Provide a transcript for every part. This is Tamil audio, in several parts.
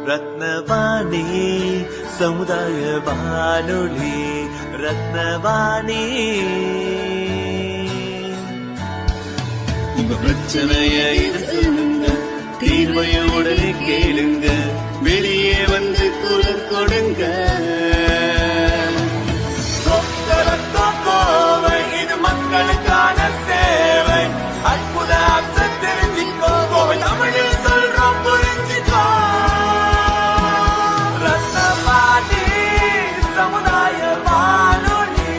ரத்னவாணி சமுதாய வானொலி. ரத்னவாணி உங்க பிரச்சனைய சொல்லுங்க, தீர்வைய உடனே கேளுங்க, வெளியே வந்து குரல் கொடுங்க. இது மக்களுக்கான சேவை. அற்புத தெரிஞ்சுக்கோ, தமிழில் சொல்றோம் புரிஞ்சுக்கோ. ரத்னவாணி சமுதாய வானொலி.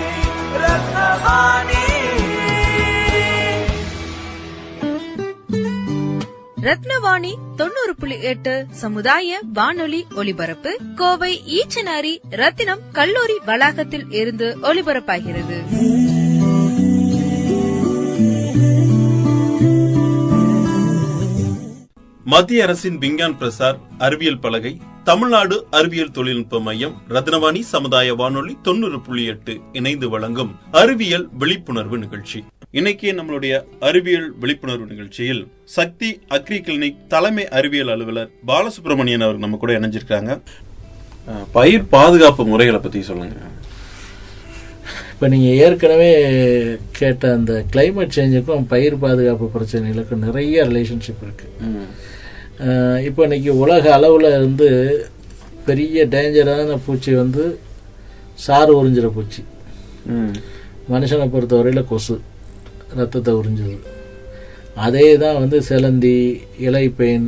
ரத்னவாணி. ரத்னவாணி 90.8 சமுதாய வானொலி ஒலிபரப்பு கோவை ஈச்சனாரி ரத்தினம் கல்லூரி வளாகத்தில் இருந்து ஒலிபரப்பாகிறது. மத்திய அரசின் விஞ்ஞான் பிரசார் அறிவியல் பலகை, தமிழ்நாடு அறிவியல் தொழில்நுட்ப மையம், ரத்னவாணி சமுதாய வானொலி 90.8 இணைந்து வழங்கும் அறிவியல் விழிப்புணர்வு நிகழ்ச்சி. இன்னைக்கு நம்மளுடைய அறிவியல் விழிப்புணர்வு நிகழ்ச்சியில் சக்தி அக்ரி கிளினிக் தலைமை அறிவியல் அலுவலர் பாலசுப்ரமணியன் அவர் நம்ம கூட இணைஞ்சிருக்காங்க. பயிர் பாதுகாப்பு முறைகளை பத்தி சொல்லுங்க. இப்போ நீங்கள் ஏற்கனவே கேட்ட அந்த கிளைமேட் சேஞ்சுக்கும் பயிர் பாதுகாப்பு பிரச்சனைகளுக்கும் நிறைய ரிலேஷன்ஷிப் இருக்குது. இப்போ இன்னைக்கு உலக அளவில் இருந்து பெரிய டேஞ்சரான பூச்சி வந்து சாறு உறிஞ்சிற பூச்சி. மனுஷனை பொறுத்தவரையில் கொசு ரத்தத்தை உறிஞ்சுது. அதே தான் வந்து சிலந்தி, இலைப்பேன்,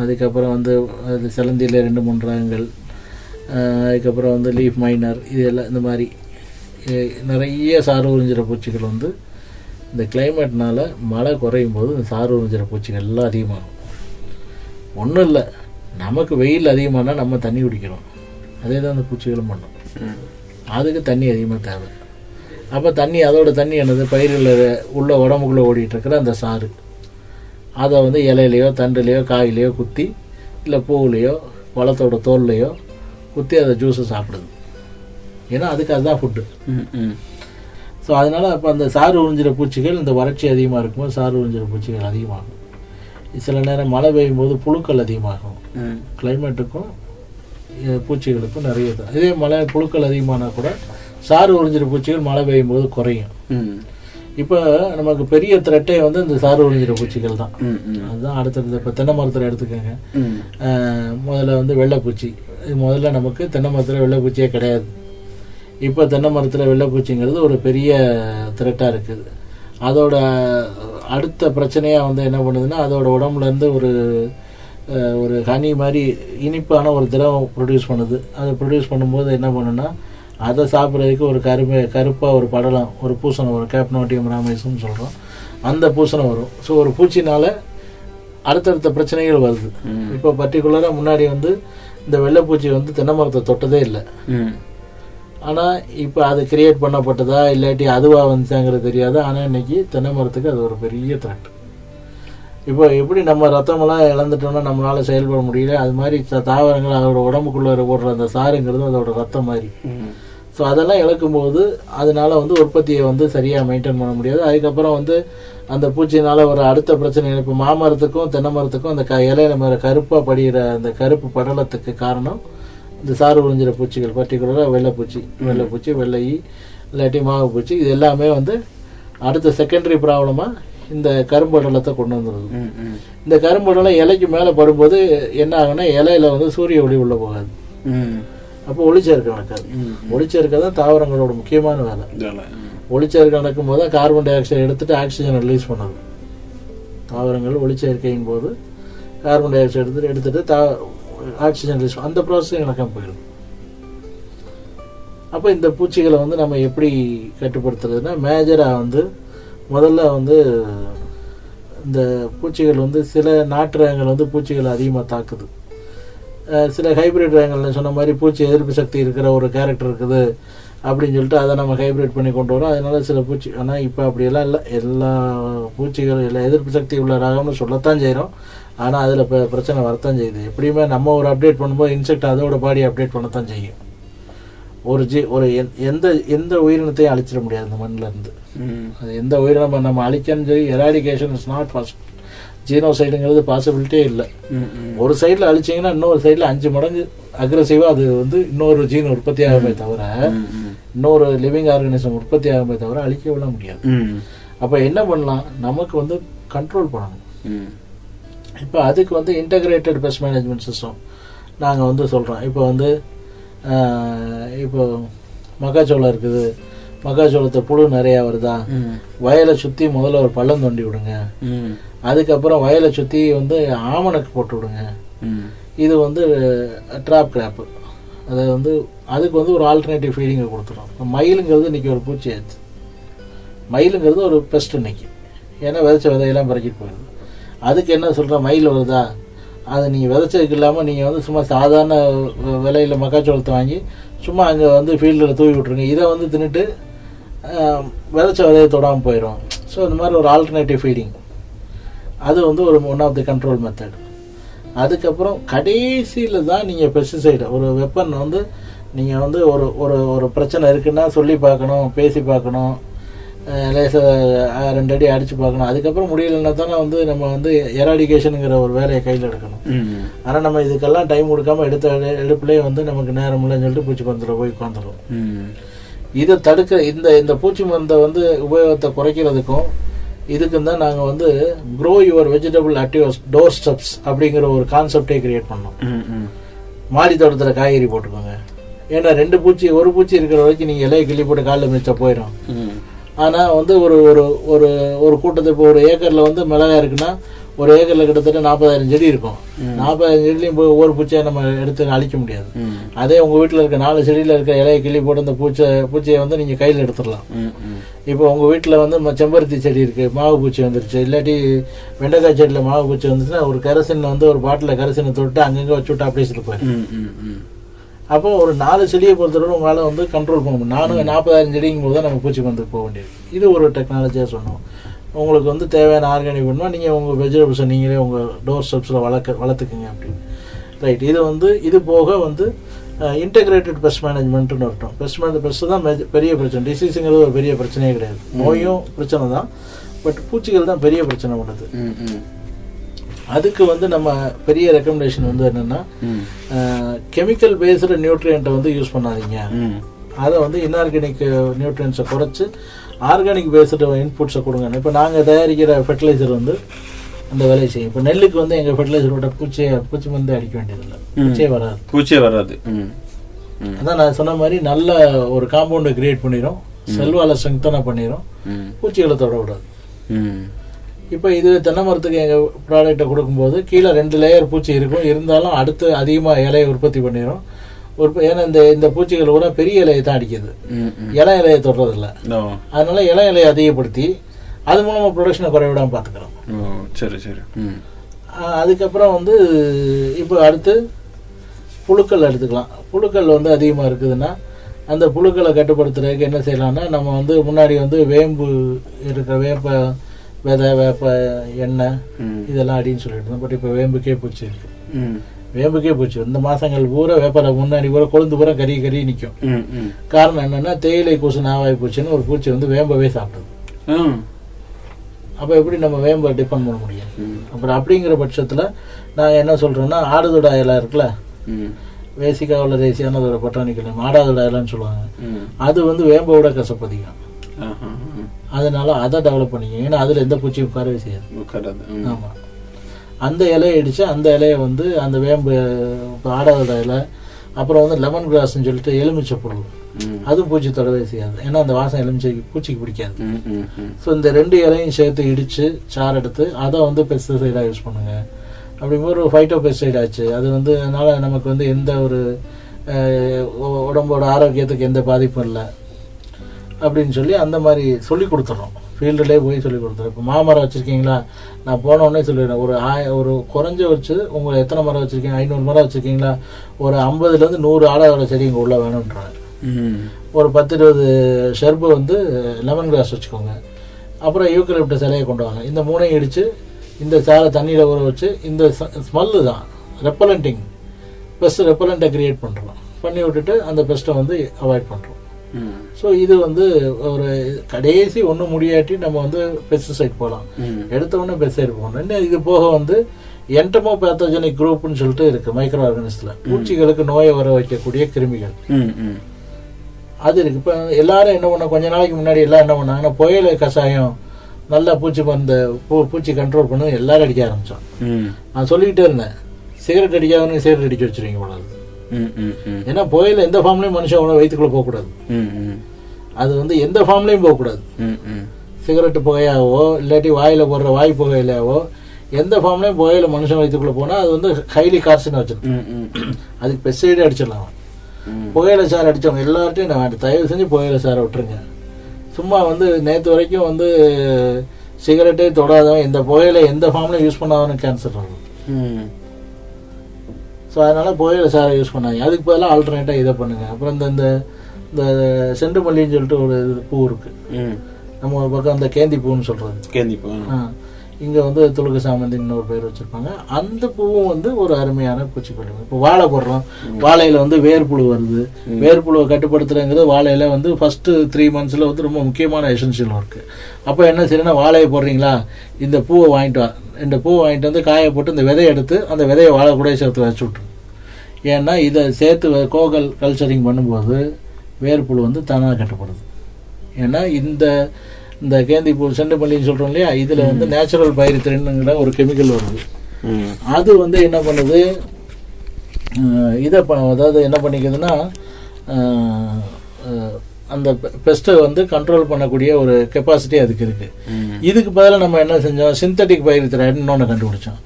அதுக்கப்புறம் வந்து அது சிலந்தியில் 2-3 ரகங்கள், அதுக்கப்புறம் வந்து லீஃப் மைனர், இது எல்லாம் இந்த மாதிரி நிறைய சாறு உறிஞ்சிற பூச்சிகள் வந்து இந்த கிளைமேட்னால மழை குறையும் போது இந்த சாறு உறிஞ்சிற பூச்சிகள் எல்லாம் அதிகமாகும். ஒன்றும் இல்லை, நமக்கு வெயில் அதிகமானால் நம்ம தண்ணி குடிக்கிறோம், அதே தான் அந்த பூச்சிகளும் பண்ணோம். அதுக்கு தண்ணி அதிகமாக தேவை. அப்போ தண்ணி, அதோட தண்ணி என்னது, பயிரில் உள்ள உடம்புக்குள்ளே ஓடிட்டுருக்கிற அந்த சாறு, அதை வந்து இலையிலையோ தண்டுலையோ காயிலையோ குத்தி, இல்லை பூவுலையோ பழத்தோட தோல்லையோ குத்தி அதை ஜூஸை சாப்பிடுது. ஏன்னா அதுக்கு அதுதான் ஃபுட்டு. ஸோ அதனால் அப்போ அந்த சாறு உறிஞ்சிற பூச்சிகள், இந்த வறட்சி அதிகமாக இருக்கும்போது சாறு உறிஞ்சிற பூச்சிகள் அதிகமாகும். சில நேரம் மழை பெய்யும் போது புழுக்கள் அதிகமாகும். கிளைமேட்டுக்கும் பூச்சிகளுக்கும் நிறைய. இதே மழை புழுக்கள் அதிகமானால் கூட சாறு உறிஞ்சிற பூச்சிகள் மழை பெய்யும் போது குறையும். இப்போ நமக்கு பெரிய த்ரெட்டே வந்து இந்த சாறு உறிஞ்சிற பூச்சிகள் தான். அதுதான் அடுத்தது. இப்போ தென்னை மரத்தில் எடுத்துக்கோங்க. முதல்ல வந்து வெள்ளைப்பூச்சி. முதல்ல நமக்கு தென்னை மரத்தில் வெள்ளைப்பூச்சியே கிடையாது. இப்போ தென்னை மரத்தில் வெள்ளைப்பூச்சிங்கிறது ஒரு பெரிய த்ரெட்டாக இருக்குது. அதோட அடுத்த பிரச்சனையாக வந்து என்ன பண்ணுதுன்னா, அதோட உடம்புலேருந்து ஒரு ஹனி மாதிரி இனிப்பான ஒரு திரவம் ப்ரொடியூஸ் பண்ணுது. அதை ப்ரொடியூஸ் பண்ணும்போது என்ன பண்ணுன்னா, அதை சாப்பிட்றதுக்கு ஒரு கருப்பாக ஒரு படலம், ஒரு பூசணம் வரும். கேப்னோட்டியம் ராமேசம்னு சொல்கிறோம். அந்த பூசணம் வரும். ஸோ ஒரு பூச்சினால் அடுத்தடுத்த பிரச்சனைகள் வருது. இப்போ பர்டிகுலராக முன்னாடி வந்து இந்த வெள்ளைப்பூச்சி வந்து தென்னை மரத்தை தொட்டதே இல்லை. ஆனால் இப்போ அது கிரியேட் பண்ணப்பட்டதா இல்லாட்டி அதுவாக வந்துச்சாங்கிறது தெரியாது. ஆனால் இன்றைக்கி தென்னை மரத்துக்கு அது ஒரு பெரிய த்ரெட். இப்போ எப்படி நம்ம ரத்தமெல்லாம் இழந்துட்டோம்னா நம்மளால் செயல்பட முடியல, அது மாதிரி தாவரங்கள் அதோட உடம்புக்குள்ளே ஓடுற அந்த சாருங்கிறது அதோட ரத்தம் மாதிரி. ஸோ அதெல்லாம் இழக்கும்போது அதனால் வந்து உற்பத்தியை வந்து சரியாக மெயின்டைன் பண்ண முடியாது. அதுக்கப்புறம் வந்து அந்த பூச்சினால் ஒரு அடுத்த பிரச்சனை. இப்போ மாமரத்துக்கும் தென்னை மரத்துக்கும் அந்த இலையில மேலே கருப்பாக படிகிற அந்த கருப்பு படலத்துக்கு காரணம் இந்த சாறு உறிஞ்சிற பூச்சிகள். பர்டிகுலராக வெள்ளைப்பூச்சி, வெள்ளையி, இல்லாட்டி மாவு பூச்சி, இது எல்லாமே வந்து அடுத்த செகண்டரி ப்ராப்ளமாக இந்த கரும்படலத்தை கொண்டு வந்துடுது. இந்த கரும்படலம் இலைக்கு மேலே படும்போது என்ன ஆகுன்னா, இலையில வந்து சூரிய ஒளி உள்ளே போகாது. அப்போ ஒளிச்சேர்க்கை நடக்காது. ஒளிச்சேர்க்கை தான் தாவரங்களோட முக்கியமான வேலை. ஒளிச்சேர்க்கை நடக்கும் போது தான் கார்பன் டை ஆக்சைடு எடுத்துட்டு ஆக்சிஜன் ரிலீஸ் பண்ணுது. தாவரங்கள் ஒளிச்சேர்க்கையின் போது கார்பன் டை ஆக்சைடு எடுத்துட்டு ஆக்சிஜன் ரிலீஸ், அந்த ப்ராசஸும் நடக்காமல் போயிடும். அப்போ இந்த பூச்சிகளை வந்து நம்ம எப்படி கட்டுப்படுத்துறதுன்னா, மேஜராக வந்து முதல்ல வந்து இந்த பூச்சிகள் வந்து சில நாட்டு ரகங்கள் வந்து பூச்சிகளை அதிகமாக தாக்குது. சில ஹைப்ரிட் ரகங்கள் சொன்ன மாதிரி பூச்சி எதிர்ப்பு சக்தி இருக்கிற ஒரு கேரக்டர் இருக்குது அப்படின்னு சொல்லிட்டு அதை நம்ம ஹைப்ரிட் பண்ணி கொண்டு வரோம். அதனால சில பூச்சி, ஆனால் இப்போ அப்படியெல்லாம் இல்லை. எல்லா பூச்சிகளும் எல்லா எதிர்ப்பு சக்தி உள்ள ரகம்னு சொல்லத்தான் செய்கிறோம். ஆனால் அதில் இப்போ பிரச்சனை வரத்தான் செய்யுது. எப்படியுமே நம்ம ஒரு அப்டேட் பண்ணும்போது இன்செக்ட் அதோட பாடி அப்டேட் பண்ணத்தான் செய்யும். ஒரு எந்த உயிரினத்தையும் அழிச்சிட முடியாது இந்த மண்ணில் இருந்து. அது எந்த உயிரினம் நம்ம அழிக்கன்னு சொல்லி எராடிகேஷன் இஸ் நாட் ஜீனோசைடுங்கிறது பாசிபிலிட்டியே இல்லை. ஒரு சைடில் அழிச்சிங்கன்னா இன்னொரு சைடில் 5 மடங்கு அக்ரெசிவாக அது வந்து இன்னொரு ஜீன் உற்பத்தி ஆகுமே தவிர, இன்னொரு லிவிங் ஆர்கானிசம் உற்பத்தி ஆகுமே தவிர அழிக்க விட முடியாது. அப்போ என்ன பண்ணலாம், நமக்கு வந்து கண்ட்ரோல் பண்ணணும். இப்போ அதுக்கு வந்து இன்டகிரேட்டட் பெஸ்ட் மேனேஜ்மெண்ட் சிஸ்டம் நாங்கள் வந்து சொல்கிறோம். இப்போ வந்து இப்போ மக்காச்சோளம் இருக்குது, மக்காச்சோளத்தை புழு நிறையா வருதா, வயலை சுற்றி முதல்ல ஒரு பள்ளம் தோண்டி விடுங்க. அதுக்கப்புறம் வயலை சுற்றி வந்து ஆமணக்கு போட்டு விடுங்க. இது வந்து ட்ராப் கிராப்பு, அதை வந்து அதுக்கு வந்து ஒரு ஆல்டர்னேட்டிவ் ஃபீடிங்கை கொடுத்துரும். இப்போ மயிலுங்கிறது இன்றைக்கி ஒரு பூச்சி ஆச்சு. மயிலுங்கிறது ஒரு பெஸ்ட் இன்னைக்கு, ஏன்னா விதைச்ச விதையெல்லாம் பறக்கிட்டு போயிடுது. அதுக்கு என்ன சொல்கிற, மயில் வருதா, அது நீங்கள் விதைச்சதுக்கு இல்லாமல் நீங்கள் வந்து சும்மா சாதாரண விலையில் மக்காச்சோளத்தை வாங்கி சும்மா அங்கே வந்து ஃபீல்டில் தூவி விட்ருங்க. இதை வந்து தின்னுட்டு விதைச்ச விதையை தொடாமல் போயிடும். ஸோ இந்த மாதிரி ஒரு ஆல்டர்னேட்டிவ் ஃபீடிங், அது வந்து ஒரு one of the control method. அதுக்கப்புறம் கடைசியில் தான் நீங்கள் பெஸ்டிசைடு, ஒரு வெப்பன் வந்து நீங்கள் வந்து ஒரு ஒரு ஒரு பிரச்சனை இருக்குன்னா சொல்லி பார்க்கணும், பேசி பார்க்கணும், லேசாக 2 அடி அடித்து பார்க்கணும். அதுக்கப்புறம் முடியலைன்னா தானே வந்து நம்ம வந்து எராடிகேஷனுங்கிற ஒரு வேலையை கையில் எடுக்கணும். ஆனால் நம்ம இதுக்கெல்லாம் டைம் கொடுக்காம எடுப்புலேயே வந்து நமக்கு நேரம் இல்லைன்னு சொல்லிட்டு பூச்சி மருந்தில் போய் உட்காந்துரும். இதை தடுக்க இந்த பூச்சி மருந்தை வந்து உபயோகத்தை குறைக்கிறதுக்கும் இதுக்கும் தான் நாங்கள் வந்து grow your vegetable at your door steps அப்படிங்கிற ஒரு கான்செப்டே கிரியேட் பண்ணோம். மாடி தோட்டத்தில் காய்கறி போட்டுக்கோங்க. ஏன்னா ஒரு பூச்சி இருக்கிற வரைக்கும் நீங்கள் இலையை கிள்ளி போட்டு காலில் மிச்சா போயிடும். ஆனால் வந்து ஒரு ஒரு ஒரு ஒரு கூட்டத்தை, இப்போ ஒரு ஏக்கரில் வந்து மிளகாய் இருக்குன்னா ஒரு ஏக்கரில் கிட்டத்தட்ட 40,000 செடி இருக்கும். 40,000 செடிலையும் போய் ஒவ்வொரு பூச்சியை நம்ம எடுத்து அழிக்க முடியாது. அதே உங்கள் வீட்டில் இருக்க 4 செடியில் இருக்க இலையை கிள்ளி போட்டு அந்த பூச்சியை வந்து நீங்கள் கையில் எடுத்துடலாம். இப்போ உங்கள் வீட்டில் வந்து செம்பருத்தி செடி இருக்குது, மாவு பூச்சி வந்துருச்சு, இல்லாட்டி வெண்டைக்காய் செடியில் மாவு பூச்சி வந்துச்சுன்னா ஒரு கரசின் வந்து ஒரு பாட்டில் கரசினை தொட்டு அங்கங்கே வச்சு விட்டு அப்படியே சொல்லிட்டு போயிடும். அப்போ ஒரு 4 செடியை பொறுத்தவரை உங்களால் வந்து கண்ட்ரோல் பண்ண முடியும். 40,000 செடிங்கும் போது தான் நம்ம பூச்சி வந்து போக வேண்டியது. இது ஒரு டெக்னாலஜியாக சொன்னோம். உங்களுக்கு வந்து தேவையான ஆர்கானிக் பண்ணுமா, நீங்கள் உங்கள் வெஜிடபிள்ஸை நீங்களே உங்கள் டோர் ஸ்டெப்ஸில் வளர்த்துக்குங்க அப்படின்னு. ரைட். இது வந்து இது போக வந்து இன்டெகிரேட்டட் பெஸ்ட் மேனேஜ்மெண்ட்டுன்னு வரட்டும். பெஸ்ட் தான் பெரிய பிரச்சனை. டிசீஸுங்கிறது ஒரு பெரிய பிரச்சனையே கிடையாது. நோயும் பிரச்சனை தான், பட் பூச்சிகள் தான் பெரிய பிரச்சனை பண்ணுது. அதுக்கு வந்து நம்ம பெரிய ரெக்கமெண்டேஷன் வந்து என்னென்னா, கெமிக்கல் பேஸ்டு நியூட்ரியண்ட்டை வந்து யூஸ் பண்ணாதீங்க. அதை வந்து இன்ஆர்கானிக் நியூட்ரியன்ஸை குறைச்சி ஆர்கானிக் பேஸ்டு இன்புட்ஸை கொடுங்க. இப்போ நாங்கள் தயாரிக்கிற ஃபெர்டிலைசர் வந்து அந்த வேலையை செய்யும். இப்போ நெல்லுக்கு வந்து எங்கள் ஃபெர்டிலைசரோட பூச்சி மருந்து அடிக்க வேண்டியதில்லை, பூச்சியே வராது. அதான் நான் சொன்ன மாதிரி நல்ல ஒரு காம்பவுண்டை கிரியேட் பண்ணிடும், செல்வால ஸ்ட்ரெங்தனாக பண்ணிடும், பூச்சிகளை தொட விடாது. இப்போ இது தென்னை மரத்துக்கு எங்கள் ப்ராடக்டை கொடுக்கும்போது கீழே 2 லேயர் பூச்சி இருக்கும், இருந்தாலும் அடுத்து அதிகமாக இலையை உற்பத்தி பண்ணிடும். ஏன்னா இந்த பூச்சிகள் கூட பெரிய இலையை தான் அடிக்குது, இலையை தொடுறதில்ல. அதனால இலையை அதிகப்படுத்தி அது மூலமாக ப்ரொடக்ஷனை குறைவிடாமல் பார்த்துக்கிறோம். சரி சரி. அதுக்கப்புறம் வந்து இப்போ அடுத்து புழுக்கள் எடுத்துக்கலாம். புழுக்கள் வந்து அதிகமாக இருக்குதுன்னா அந்த புழுக்களை கட்டுப்படுத்துறதுக்கு என்ன செய்யலாம்னா, நம்ம வந்து முன்னாடி வந்து வேம்பு இருக்கிற வேப்ப விதை, வேப்ப எண்ணெய் இதெல்லாம் அடின்னு சொல்லிட்டு இருந்தோம். பட் இப்போ வேம்புக்கே பூச்சி இருக்கு. வேம்புக்கே பூச்சி இந்த மாசங்கள் பூரா வேப்பரை முன்னாடி பூரா கொழுந்து பூரா கறி நிற்கும். காரணம் என்னன்னா, தேயிலை கொசு நாவாய் பூச்சின்னு ஒரு பூச்சி வந்து வேம்பவே சாப்பிடுது. அப்போ எப்படி நம்ம வேம்பை டிபெண்ட் பண்ண முடியும்? அப்புறம் அப்படிங்கிற பட்சத்தில் நான் என்ன சொல்றேன்னா, ஆடுதோட இலை இருக்குல்ல, பேசிக்காவில் ரேசியானதோட பொட்டானிக்கல் ஆடாதோட இலைன்னு சொல்லுவாங்க. அது வந்து வேம்போட கசப்பு அதிகம். அதனால அதை டெவலப் பண்ணிக்க. ஏன்னா அதில் எந்த பூச்சியும் உட்காரவே செய்யாது. ஆமாம், அந்த இலையை அடித்து அந்த இலையை வந்து அந்த வேம்பு ஆடாதோட இலை, அப்புறம் வந்து லெமன் கிராஸ்ன்னு சொல்லிட்டு எலுமிச்சை பொருள், அதுவும் பூச்சி தொடவே செய்யாது. ஏன்னா அந்த வாசம் எலுமிச்சைக்கு பூச்சிக்கு பிடிக்காது. ஸோ இந்த 2 இலையும் சேர்த்து இடித்து சாறு எடுத்து அதை வந்து பெஸ்டிசைடாக யூஸ் பண்ணுங்க. அப்படிங்கும்போது ஒரு ஃபைட்டோ பெஸ்டிசைட் ஆச்சு. அது வந்து அதனால நமக்கு வந்து எந்த ஒரு உடம்போட ஆரோக்கியத்துக்கு எந்த பாதிப்பும் இல்லை அப்படின்னு சொல்லி அந்த மாதிரி சொல்லி கொடுத்துட்றோம். ஃபீல்டுலேயே போய் சொல்லி கொடுத்துறோம். இப்போ மாமரம் வச்சுருக்கீங்களா, நான் போனோடனே சொல்லிடுறேன், ஒரு குறைஞ்ச வச்சு உங்களை எத்தனை மரம் வச்சுருக்கீங்க, 500 மரம் வச்சுருக்கீங்களா, ஒரு 50லேருந்து 100 ஆடாதோட செடி இங்கே உள்ள வேணுன்றாங்க. ஒரு 10-20 ஷெர்பு வந்து லெமன் கிராஸ் வச்சுக்கோங்க. அப்புறம் யூக்கலிப்டஸ் இலையை கொண்டு வாங்க. இந்த 3ஐயும் இடித்து இந்த சாரை தண்ணியில் ஊற வச்சு இந்த ஸ்மெல்லு தான் பெஸ்ட் ரெப்பலண்ட்டை கிரியேட் பண்ணுறோம். பண்ணி விட்டுட்டு அந்த பெஸ்ட்டை வந்து அவாய்ட் பண்ணுறோம். ஸோ இது வந்து ஒரு கடைசி ஒன்றும் முடியாட்டி நம்ம வந்து பெஸ்டிசைட் போகலாம், எடுத்த உடனே பெஸ்டிசைட் போகணும். இது போக வந்து என்டமோ பேத்தோஜெனிக் குரூப்னு சொல்லிட்டு இருக்கு மைக்ரோ ஆர்கானிசத்தில், பூச்சிகளுக்கு நோயை வர வைக்கக்கூடிய கிருமிகள் அது இருக்கு. இப்போ எல்லாரும் என்ன பண்ண, கொஞ்ச நாளைக்கு முன்னாடி எல்லாம் என்ன பண்ணாங்கன்னா புயலை கஷாயம் நல்லா பூச்சி மருந்து பூச்சி கண்ட்ரோல் பண்ண எல்லாரும் அடிக்க ஆரம்பித்தோம். நான் சொல்லிக்கிட்டே இருந்தேன், சிகரெட் அடிக்காதவனு சிகரெட் அடிக்க வச்சுருவீங்க போல. ஏன்னா புயல எந்த ஃபார்ம்லையும் மனுஷன் வயிற்றுக்குள்ளே போகக்கூடாது, அது வந்து எந்த ஃபார்ம்லையும் போகக்கூடாது. சிகரெட்டு புகையாவோ இல்லாட்டி வாயில் போடுற வாய் புகையிலாவோ எந்த ஃபார்ம்லையும் புகையில மனுஷன் வயிற்றுக்குள்ளே போனால் அது வந்து ஹைலி கார்சின் வச்சிருக்கோம். அதுக்கு பெஸ்டிசைடே அடிச்சிடலாம். புகையில சாறு அடித்தவங்க எல்லார்ட்டையும் நான் தயவு செஞ்சு புகையில சாரை விட்டுருங்க. சும்மா வந்து நேற்று வரைக்கும் வந்து சிகரெட்டே தொடாதவன் இந்த புகையில எந்த ஃபார்ம்லையும் யூஸ் பண்ணாதவனுக்கு கேன்சர் ஆகும். ஸோ அதனால் புகையில சாரை யூஸ் பண்ணாங்க. அதுக்கு பதிலாக ஆல்டர்னேட்டாக இதை பண்ணுங்கள். அப்புறம் இந்த இந்த செண்டு மல்லின்னு சொல்லிட்டு ஒரு பூ இருக்குது நம்ம ஒரு பக்கம், அந்த கேந்தி பூன்னு சொல்கிறது. கேந்தி பூ இங்கே வந்து துளுக்கு சாமந்தின்னு ஒரு பேர் வச்சுருப்பாங்க. அந்த பூவும் வந்து ஒரு அருமையான பூச்சிக்கொல்லி. இப்போ வாழை போடுறோம், வாழையில் வந்து வேர்ப்புழு வருது. வேர்ப்புழுவை கட்டுப்படுத்துறதுங்கிறது வாழையில் வந்து ஃபஸ்ட்டு 3 months வந்து ரொம்ப முக்கியமான எசென்ஷியல் ஒர்க்கு. அப்போ என்ன செய்யணும்னா, வாழையை போடுறீங்களா, இந்த பூவை வாங்கிட்டு வா, இந்த பூவை வாங்கிட்டு வந்து காய போட்டு இந்த விதையை எடுத்து அந்த விதையை வாழை கூட சேர்த்து வச்சு விட்ரு. ஏன்னா இதை சேர்த்து கோகல் கல்ச்சரிங் பண்ணும்போது வேர்ப்புழு வந்து தானாக கட்டுப்படுது. ஏன்னா இந்த கேந்தி பூ செண்டு மல்லின்னு சொல்கிறோம் இல்லையா, இதில் வந்து நேச்சுரல் பைரித்திரின்னுங்கிற ஒரு கெமிக்கல் வருது. அது வந்து என்ன பண்ணுது, இதை அதாவது என்ன பண்ணிக்குதுன்னா அந்த பெஸ்ட்டை வந்து கண்ட்ரோல் பண்ணக்கூடிய ஒரு கெப்பாசிட்டி அதுக்கு இருக்குது. இதுக்கு பதிலாக நம்ம என்ன செஞ்சோம், சிந்தட்டிக் பைரித்திரைடுன்னு இன்னொன்று கண்டுபிடிச்சோம்.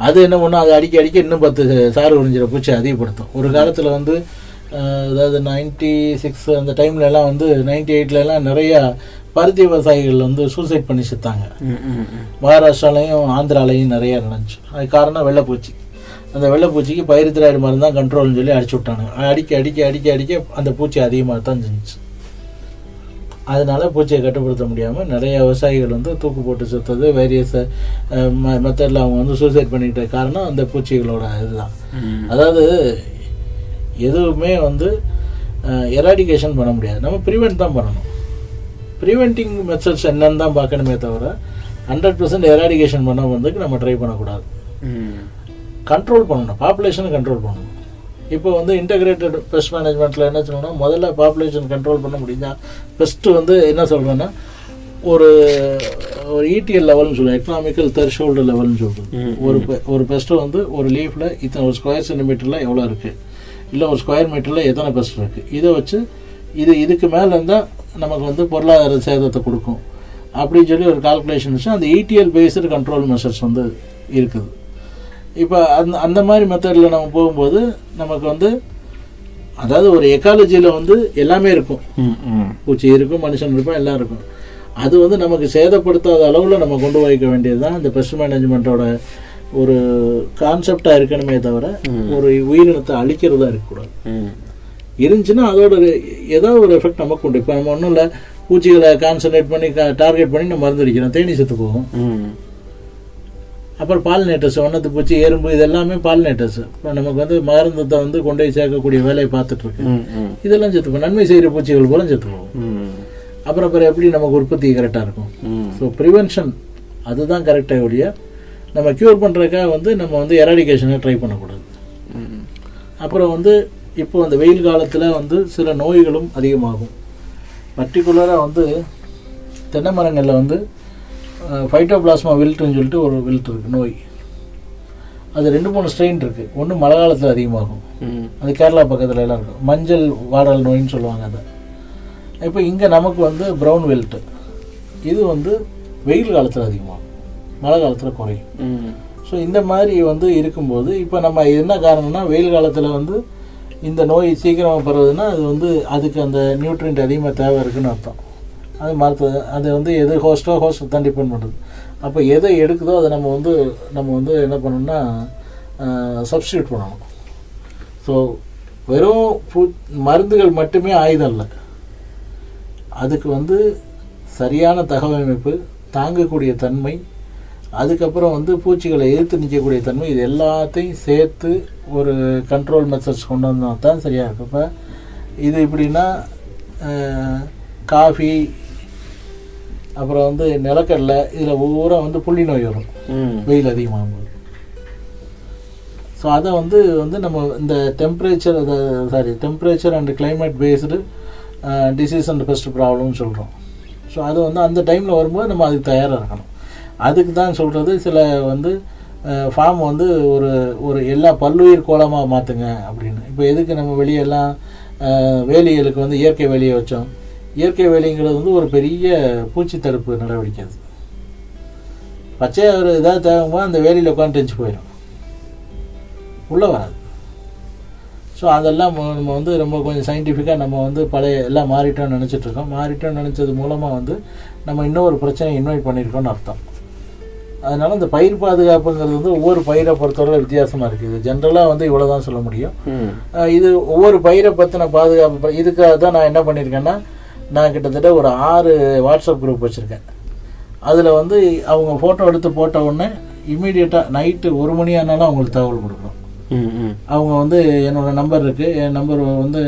அது என்ன பண்ணோம், அது அடிக்க இன்னும் 10 சாறு உறிஞ்சிற பூச்சி அதிகப்படுத்தும். ஒரு காலத்தில் வந்து அதாவது 96 அந்த டைம்லலாம் வந்து 98லலாம் நிறையா பருத்தி விவசாயிகள் வந்து சூசைட் பண்ணி செத்தாங்க. மகாராஷ்டிராலையும் ஆந்திராலையும் நிறைய நடந்துச்சு. அது காரணம் வெள்ளைப்பூச்சி. அந்த வெள்ளைப்பூச்சிக்கு பயிரித்திராய்டு மருந்து தான் கண்ட்ரோல்னு சொல்லி அடிச்சு விட்டானுங்க. அடிக்க அந்த பூச்சி அதிகமாக தான் செஞ்சிச்சு. அதனால பூச்சியை கட்டுப்படுத்த முடியாமல் நிறைய விவசாயிகள் வந்து தூக்கு போட்டு செத்தது, வேரியஸ் மெத்தடில் அவங்க வந்து சூசைட் பண்ணிக்கிட்ட காரணம் அந்த பூச்சிகளோட இதுதான். அதாவது எதுவுமே வந்து எராடிகேஷன் பண்ண முடியாது, நம்ம ப்ரிவென்ட் தான் பண்ணணும். ப்ரிவென்டிங் மெத்தட்ஸ் என்னன்னு தான் பார்க்கணுமே தவிர 100% எராடிகேஷன் பண்ண வந்து நம்ம ட்ரை பண்ணக்கூடாது. கண்ட்ரோல் பண்ணணும், பாப்புலேஷனை கண்ட்ரோல் பண்ணணும். இப்போ வந்து இன்டகிரேட்டட் பெஸ்ட் மேனேஜ்மெண்ட்டில் என்ன சொல்லணும்னா, முதல்ல பாப்புலேஷன் கண்ட்ரோல் பண்ண முடிஞ்சா பெஸ்ட்டு வந்து என்ன சொல்கிறேன்னா ஒரு இடிஎல் லெவல்னு சொல்லுவோம், எக்கனாமிக்கல் தெர்ஷோல்டு லெவல்னு சொல்லுவோம். ஒரு பெஸ்ட்டு வந்து ஒரு லீஃபில் இத்தனை ஒரு ஸ்கொயர் சென்டிமீட்டரில் எவ்வளோ இருக்குது, இல்லை ஒரு ஸ்கொயர் மீட்டரில் எத்தனை பெஸ்ட் இருக்குது, இதை வச்சு இதுக்கு மேலே இருந்தால் நமக்கு வந்து பொருளாதார சேதத்தை கொடுக்கும் அப்படின்னு சொல்லி ஒரு கால்குலேஷன் வச்சு அந்த இடிஎல் பேஸ்டு கண்ட்ரோல் மெஷர்ஸ் வந்து இருக்குது. இப்போ அந்த மாதிரி மெத்தடில் நம்ம போகும்போது நமக்கு வந்து அதாவது ஒரு எக்காலஜியில் வந்து எல்லாமே இருக்கும், பூச்சி இருக்கும், மனுஷன் இருக்கும், எல்லாம் இருக்கும். அது வந்து நமக்கு சேதப்படுத்தாத அளவில் நம்ம கொண்டு வைக்க வேண்டியது தான் இந்த பெஸ்ட் மேனேஜ்மெண்ட்டோட ஒரு கான்செப்டாக இருக்கணுமே தவிர ஒரு உயிரினத்தை அழிக்கிறதா இருக்கக்கூடாது. இருந்துச்சுன்னா அதோட ஏதாவது ஒரு எஃபெக்ட் நமக்கு உண்டு. இப்போ நம்ம ஒன்றும் இல்லை, பூச்சிகளை கான்சன்ட்ரேட் பண்ணி டார்கெட் பண்ணி நம்ம மருந்து அடிக்கிறோம், தேனி செத்து போகும். அப்புறம் பாலினேட்டர்ஸ், வண்ணத்து பூச்சி, எறும்பு, இது எல்லாமே பாலினேட்டர்ஸ். இப்போ நமக்கு வந்து மருந்தத்தை வந்து கொண்டு போய் சேர்க்கக்கூடிய வேலையை பார்த்துட்ருக்கு. இதெல்லாம் செத்து போகும், நன்மை செய்கிற பூச்சிகள் போல செத்து போகும். அப்புறம் எப்படி நமக்கு உற்பத்தி கரெக்டாக இருக்கும். ஸோ ப்ரிவென்ஷன் அதுதான் கரெக்டாக ஒழிய நம்ம க்யூர் பண்ணுறதுக்காக வந்து நம்ம வந்து எராடிகேஷனை ட்ரை பண்ணக்கூடாது. அப்புறம் வந்து இப்போ அந்த வெயில் காலத்தில் வந்து சில நோய்களும் அதிகமாகும். பர்டிகுலராக வந்து தென்னை மரங்களில் வந்து ஃபைட்டோபிளாஸ்மா வில்ட்டுன்னு சொல்லிட்டு ஒரு வில்ட் இருக்குது நோய். அது 2-3 ஸ்ட்ரெயின் இருக்குது. ஒன்று மழை காலத்தில் அதிகமாகும், அது கேரளா பக்கத்தில் எல்லாம் இருக்கும், மஞ்சள் வாடல் நோயின்னு சொல்லுவாங்க அதை. இப்போ இங்கே நமக்கு வந்து ப்ரௌன் வில்ட்டு, இது வந்து வெயில் காலத்தில் அதிகமாகும், மழை காலத்தில் குறையும். ஸோ இந்த மாதிரி வந்து இருக்கும்போது இப்போ நம்ம என்ன காரணம்னா, வெயில் காலத்தில் வந்து இந்த நோய் சீக்கிரமாக பரவுதுன்னா அது வந்து அதுக்கு அந்த நியூட்ரியன்ட் அதிகமாக தேவை இருக்குதுன்னு அர்த்தம். அது மருத்துவ அது வந்து எது ஹோஸ்ட்டோ தான் டிபெண்ட் பண்ணுறது. அப்போ எதை எடுக்குதோ அதை நம்ம வந்து என்ன பண்ணணும்னா சப்ஸ்டியூட் பண்ணணும். ஸோ வெறும் மருந்துகள் மட்டுமே ஆயுதம் இல்லை, அதுக்கு வந்து சரியான தகவமைப்பு, தாங்கக்கூடிய தன்மை, அதுக்கப்புறம் வந்து பூச்சிகளை எதிர்த்து நிற்கக்கூடிய தன்மை, இது எல்லாத்தையும் சேர்த்து ஒரு கண்ட்ரோல் மெத்தட்ஸ் கொண்டு வந்தால் தான் சரியாக இருக்கும். இப்போ இது எப்படின்னா காஃபி, அப்புறம் வந்து நிலக்கடலை, இதில் ஒவ்வொரு வந்து புள்ளி நோய் வரும் வெயில் அதிகமாகும்போது. ஸோ அதை வந்து நம்ம இந்த temperature and climate based disease and pest ப்ராப்ளம்னு சொல்கிறோம். ஸோ அது வந்து அந்த டைமில் வரும்போது நம்ம அதுக்கு தயாராக இருக்கணும். அதுக்கு தான் சொல்கிறது, சில வந்து ஃபார்ம் வந்து ஒரு எல்லா பல்லுயிர் கோலமாக மாற்றுங்க அப்படின்னு. இப்போ எதுக்கு நம்ம வெளியெல்லாம் வேலிகளுக்கு வந்து இயற்கை வேலியை வச்சோம்? இயற்கை வேலிங்கிறது வந்து ஒரு பெரிய பூச்சி தடுப்பு நடவடிக்கை. அது பச்சையாக ஒரு ஏதாவது தேவைமா அந்த வேலியில் உட்காந்து டெஞ்சு போயிடும், உள்ளே வராது. ஸோ அதெல்லாம் நம்ம வந்து ரொம்ப கொஞ்சம் சயின்டிஃபிக்காக நம்ம வந்து பழைய எல்லாம் மாறிட்டோம்னு நினச்சிட்ருக்கோம். மாறிட்டோம்னு நினச்சது மூலமாக வந்து நம்ம இன்னொரு பிரச்சனையை இன்வைட் பண்ணியிருக்கோம்னு அர்த்தம். அதனால் இந்த பயிர் பாதுகாப்புங்கிறது வந்து ஒவ்வொரு பயிரை பொறுத்தவரை வித்தியாசமாக இருக்குது. ஜென்ரலாக வந்து இவ்வளோ தான் சொல்ல முடியும். இது ஒவ்வொரு பயிரை பற்றின பாதுகாப்பு. இதுக்காக தான் நான் என்ன பண்ணியிருக்கேன்னா, நான் கிட்டத்தட்ட ஒரு 6 வாட்ஸ்அப் குரூப் வச்சுருக்கேன். அதில் வந்து அவங்க ஃபோட்டோ எடுத்து போட்ட உடனே இம்மீடியட்டாக நைட்டு 1 மணி ஆனாலும் அவங்களுக்கு தகவல் கொடுக்குறோம். அவங்க வந்து என்னோடய நம்பர் இருக்குது, என் நம்பர் வந்து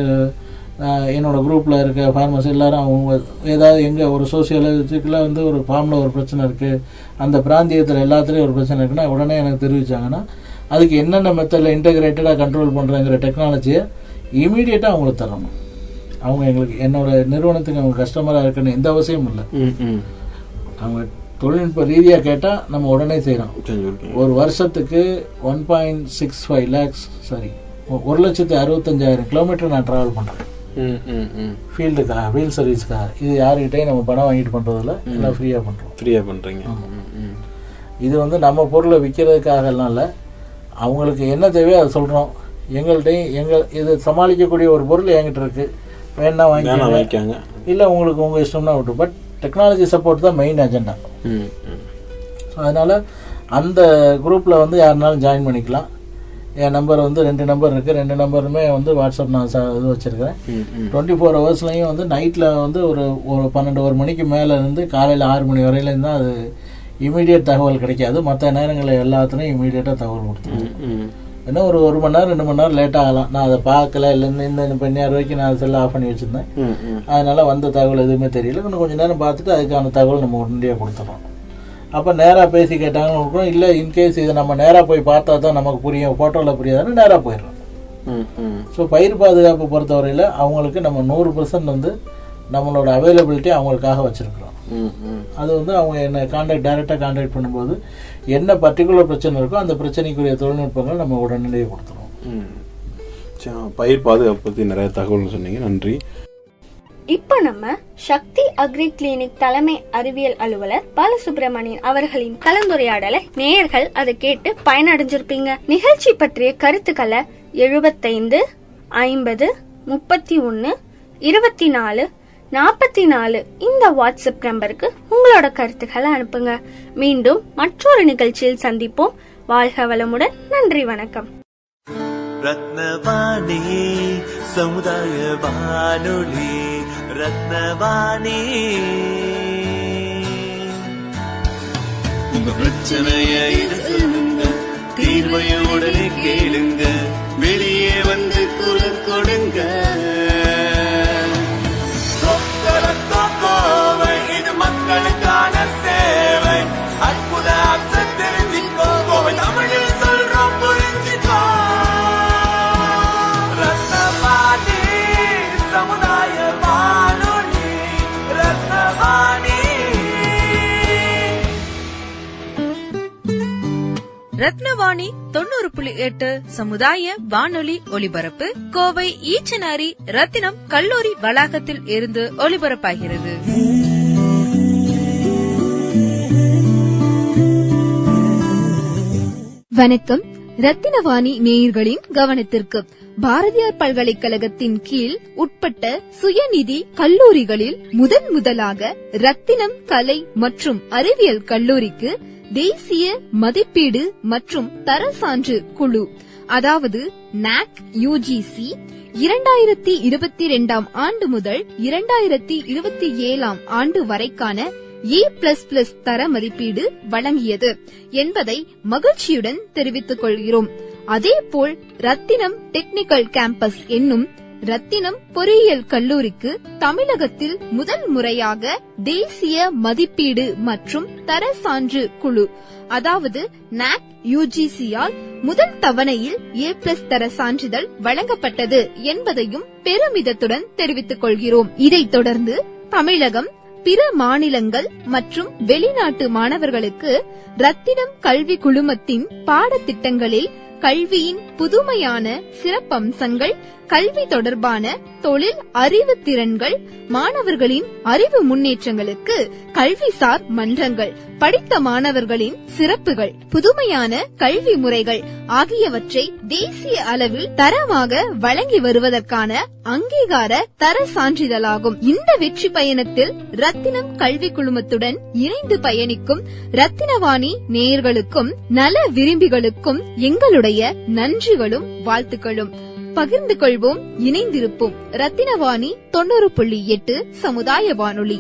என்னோடய குரூப்பில் இருக்க ஃபார்மர்ஸ் எல்லோரும் அவங்க ஏதாவது எங்கே ஒரு சோசியலாஜிக்கலாக வந்து ஒரு ஃபார்மில் ஒரு பிரச்சனை இருக்குது, அந்த பிராந்தியத்தில் எல்லாத்துலேயும் ஒரு பிரச்சனை இருக்குன்னா உடனே எனக்கு தெரிவித்தாங்கன்னா அதுக்கு என்னென்ன மெத்தடில் இன்டெகிரேட்டடாக கண்ட்ரோல் பண்ணுறங்கிற டெக்னாலஜியை இமீடியட்டாக அவங்களுக்கு தரணும். அவங்க எங்களுக்கு என்னோடய நிறுவனத்துக்கு அவங்க கஸ்டமராக இருக்குன்னு எந்த அவசியமும் இல்லை. அவங்க தொழில்நுட்ப ரீதியாக கேட்டால் நம்ம உடனே செய்கிறோம். ஒரு வருஷத்துக்கு 1.65 lakhs 1,65,000 கிலோமீட்டர் நான் ட்ராவல் பண்ணுறேன் ஃபீல்டுக்காக, வீல் சர்வீஸ்க்காக. இது யாருக்கிட்டையும் நம்ம பணம் வாங்கிட்டு பண்ணுறதில்ல, எல்லாம் ஃப்ரீயாக பண்ணுறோம். இது வந்து நம்ம பொருளை விற்கிறதுக்காகலாம் இல்லை, அவங்களுக்கு என்ன தேவையோ அதை சொல்கிறோம். எங்கள்கிட்டையும் இது சமாளிக்கக்கூடிய ஒரு பொருள் என்கிட்ட இருக்குது, வேணா வாங்கிக்காங்க, இல்லை உங்களுக்கு உங்கள் இஷ்டம்னா விட்டு. பட் டெக்னாலஜி சப்போர்ட் தான் மெயின் அஜெண்டா. அதனால் அந்த குரூப்பில் வந்து யாருனாலும் ஜாயின் பண்ணிக்கலாம். என் நம்பர் வந்து 2 நம்பர் இருக்குது. 2 நம்பருமே வந்து வாட்ஸ்அப் நான் இது வச்சுருக்கிறேன். 24 ஹவர்ஸ்லையும் வந்து நைட்டில் வந்து ஒரு 12-1 மணிக்கு மேலே இருந்து காலையில் 6 மணி வரையிலேருந்து தான் அது இமீடியட் தகவல் கிடைக்காது. மற்ற நேரங்களில் எல்லாத்துலேயும் இமீடியட்டாக தகவல் கொடுத்துருவேன். ஏன்னா ஒரு 1 மணி நேரம் 2 மணி நேரம் லேட் ஆகலாம். நான் அதை பார்க்கல, இல்லைன்னு இந்த பெண்ணாயிரம் ரூபாய்க்கு நான் செல்ல ஆஃப் பண்ணி வச்சுருந்தேன். அதனால் வந்த தகவல் எதுவுமே தெரியல. இன்னும் கொஞ்சம் நேரம் பார்த்துட்டு அதுக்கான தகவல் நம்ம உடனடியாக கொடுத்துறோம். அப்போ நேராக பேசி கேட்டாங்கன்னு கொடுக்குறோம். இல்லை இன்கேஸ் இதை நம்ம நேராக போய் பார்த்தா தான் நமக்கு புரியும், ஃபோட்டோவில் புரியாதுன்னு நேராக போயிடுறோம். ஸோ பயிர் பாதுகாப்பு பொறுத்தவரையில் அவங்களுக்கு நம்ம 100% வந்து நம்மளோட அவைலபிலிட்டி அவங்களுக்காக வச்சுருக்குறோம். அது வந்து அவங்க என்ன டைரெக்டாக கான்டாக்ட் பண்ணும்போது என்ன பர்டிகுலர் பிரச்சனை இருக்கோ அந்த பிரச்சனைக்குரிய தொழில்நுட்பங்கள் நம்ம உடனடியாக கொடுத்துருவோம். பயிர் பாதுகாப்பு பற்றி நிறைய தகவல் சொன்னீங்க, நன்றி. இப்ப நம்ம சக்தி அக்ரி கிளினிக் தலைமை அறிவியல் அலுவலர் பாலசுப்ரமணியன் அவர்களின் கலந்துரையாடலை நேயர்கள் அதை கேட்டு பயனடைஞ்சிருப்பீங்க. நிகழ்ச்சி பற்றிய கருத்துக்களை 75 50 31 24 44 இந்த வாட்ஸ்அப் நம்பருக்கு உங்களோட கருத்துக்களை அனுப்புங்க. மீண்டும் மற்றொரு நிகழ்ச்சியில் சந்திப்போம். வாழ்க வளமுடன். நன்றி, வணக்கம். ரத்னவாணி சமுதாய வானொலி, ரத்னவாணி. உங்க பிரச்சனைய சொல்லுங்க, தீர்வைய உடனே கேளுங்க, வெளியே வந்து குரல் கொடுங்க. இது மக்களுக்கான சேவை. அற்புத தெரிஞ்சுக்கோ, கோவை தமிழில் சொல்றோம், புரிஞ்சுக்கோ. ரத்னவாணி சமுதாய வானொலி, ரத்னவாணி. ரத்னவாணி 90.8 சமுதாய வானொலி ஒலிபரப்பு கோவை ஈச்சனாரி ரத்தினம் கல்லூரி வளாகத்தில் இருந்து ஒலிபரப்பாகிறது. வணக்கம். ரத்தினவாணி நேயர்களின் கவனத்திற்கு பாரதியார் பல்கலைக்கழகத்தின் கீழ் உட்பட்ட சுயநிதி கல்லூரிகளில் முதலாக ரத்தினம் கலை மற்றும் அறிவியல் கல்லூரிக்கு தேசிய மதிப்பீடு மற்றும் தர சான்று குழு, அதாவது NAAC UGC 2022 ஆண்டு முதல் 2027 ஆண்டு வரைக்கான A++ தர மதிப்பீடு வழங்கியது என்பதை மகிழ்ச்சியுடன் தெரிவித்துக் கொள்கிறோம். அதேபோல் ரத்தினம் டெக்னிக்கல் கேம்பஸ் என்னும் ரத்தினம் பொறியியல் கல்லூரிக்கு தமிழகத்தில் முதல் முறையாக தேசிய மதிப்பீடு மற்றும் தர சான்று குழு, அதாவது NAAC UGCயால் முதல் தவணையில் A+ தர சான்றிதழ் வழங்கப்பட்டது என்பதையும் பெருமிதத்துடன் தெரிவித்துக் கொள்கிறோம். இதைத் தொடர்ந்து தமிழகம், பிற மாநிலங்கள் மற்றும் வெளிநாட்டு மாணவர்களுக்கு ரத்தினம் கல்வி குழுமத்தின் பாடத்திட்டங்களில் கல்வியின் புதுமையான சிறப்பம்சங்கள், கல்வி தொடர்பான தொழில் அறிவு திறன்கள், மாணவர்களின் அறிவு முன்னேற்றங்களுக்கு கல்விசார் மன்றங்கள், படித்த மாணவர்களின் சிறப்புகள், புதுமையான கல்வி முறைகள் ஆகியவற்றை தேசிய அளவில் தரமாக வழங்கி வருவதற்கான அங்கீகார தர சான்றிதழாகும். இந்த வெற்றி பயணத்தில் ரத்தினம் கல்வி குழுமத்துடன் இணைந்து பயணிக்கும் ரத்தினவாணி நேயர்களுக்கும் நல விரும்பிகளுக்கும் எங்களுடைய நன்றிகளும் வாழ்த்துக்களும். பகிர்ந்து கொள்வோம், இணைந்திருப்போம். ரத்தினவாணி 90.8 சமுதாய வானொலி.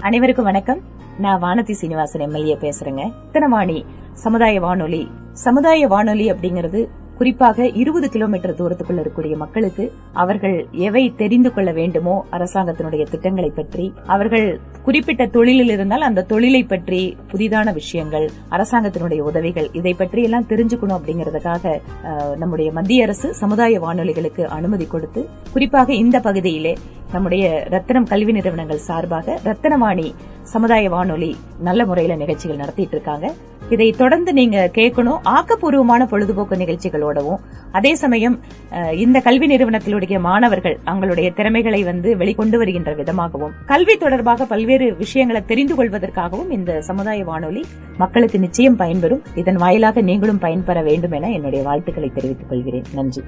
அனைவருக்கும் வணக்கம். நான் வானதி சீனிவாசன் MLA பேசுறேங்க. ரத்தினவாணி சமுதாய வானொலி. சமுதாய வானொலி அப்படிங்கிறது குறிப்பாக 20 கிலோமீட்டர் தூரத்துக்குள்ள இருக்கக்கூடிய மக்களுக்கு அவர்கள் எவை தெரிந்து கொள்ள வேண்டுமோ அரசாங்கத்தினுடைய திட்டங்களை பற்றி, அவர்கள் குறிப்பிட்ட தொழிலில் இருந்தால் அந்த தொழிலை பற்றி புதிதான விஷயங்கள், அரசாங்கத்தினுடைய உதவிகள், இதை பற்றி எல்லாம் தெரிஞ்சுக்கணும் அப்படிங்கறதுக்காக நம்முடைய மத்திய அரசு சமுதாய வானொலிகளுக்கு அனுமதி கொடுத்து, குறிப்பாக இந்த பகுதியிலே நம்முடைய ரத்தினம் கல்வி நிறுவனங்கள் சார்பாக ரத்தினவாணி சமுதாய வானொலி நல்ல முறையில நிகழ்ச்சிகள் நடத்திட்டு இருக்காங்க. இதை தொடர்ந்து நீங்க கேட்கணும். ஆக்கப்பூர்வமான பொழுதுபோக்கு நிகழ்ச்சிகளோடவும், அதே சமயம் இந்த கல்வி நிறுவனத்திலுடைய மாணவர்கள் அவங்களுடைய திறமைகளை வெளிக்கொண்டு வருகின்ற விதமாகவும், கல்வி தொடர்பாக பல்வேறு விஷயங்களை தெரிந்து கொள்வதற்காகவும் இந்த சமுதாய வானொலி மக்களுக்கு நிச்சயம் பயன்பெறும். இதன் வாயிலாக நீங்களும் பயன்பெற வேண்டும் என என்னுடைய வாழ்த்துக்களை தெரிவித்துக் கொள்கிறேன். நன்றி.